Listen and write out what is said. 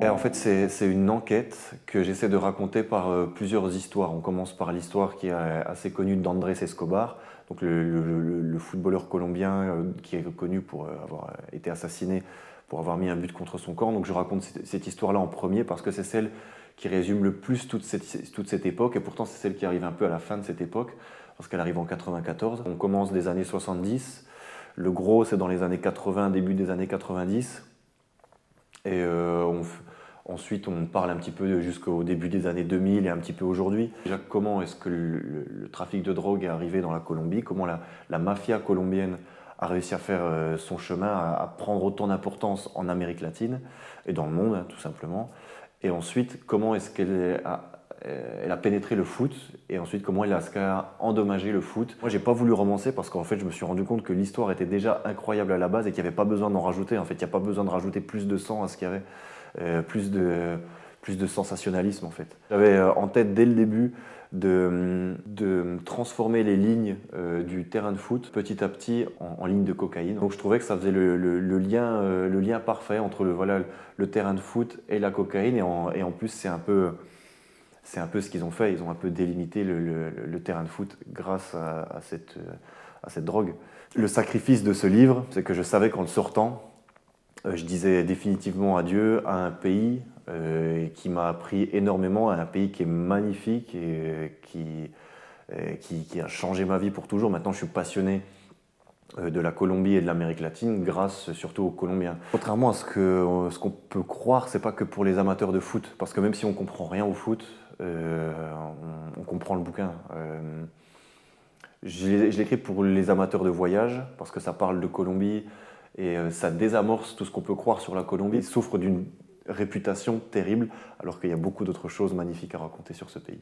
Et en fait, c'est une enquête que j'essaie de raconter par plusieurs histoires. On commence par l'histoire qui est assez connue d'Andrés Escobar, donc le footballeur colombien qui est connu pour avoir été assassiné, pour avoir mis un but contre son camp. Donc je raconte cette histoire-là en premier parce que c'est celle qui résume le plus toute cette époque, et pourtant c'est celle qui arrive un peu à la fin de cette époque, parce qu'elle arrive en 94. On commence des années 70, le gros c'est dans les années 80, début des années 90, et ensuite, on parle un petit peu jusqu'au début des années 2000 et un petit peu aujourd'hui. Déjà, comment est-ce que le trafic de drogue est arrivé dans la Colombie? Comment la mafia colombienne a réussi à faire son chemin, à prendre autant d'importance en Amérique latine et dans le monde, hein, tout simplement. Et ensuite, comment est-ce elle a pénétré le foot, et ensuite comment elle a endommagé le foot. Moi, j'ai pas voulu romancer parce qu'en fait, je me suis rendu compte que l'histoire était déjà incroyable à la base et qu'il n'y avait pas besoin d'en rajouter. En fait, il n'y a pas besoin de rajouter plus de sang à ce qu'il y avait. Plus de sensationnalisme en fait. J'avais en tête dès le début de transformer les lignes du terrain de foot petit à petit en lignes de cocaïne. Donc je trouvais que ça faisait le lien parfait entre voilà, le terrain de foot et la cocaïne, et en plus c'est un peu ce qu'ils ont fait. Ils ont un peu délimité le terrain de foot grâce à cette drogue. Le sacrifice de ce livre, c'est que je savais qu'en le sortant, je disais définitivement adieu à un pays qui m'a appris énormément, à un pays qui est magnifique et qui a changé ma vie pour toujours. Maintenant, je suis passionné de la Colombie et de l'Amérique latine grâce surtout aux Colombiens. Contrairement à ce qu'on peut croire, c'est pas que pour les amateurs de foot, parce que même si on comprend rien au foot, on comprend le bouquin. Je l'ai écrit pour les amateurs de voyage, parce que ça parle de Colombie, et ça désamorce tout ce qu'on peut croire sur la Colombie. Il souffre d'une réputation terrible, alors qu'il y a beaucoup d'autres choses magnifiques à raconter sur ce pays.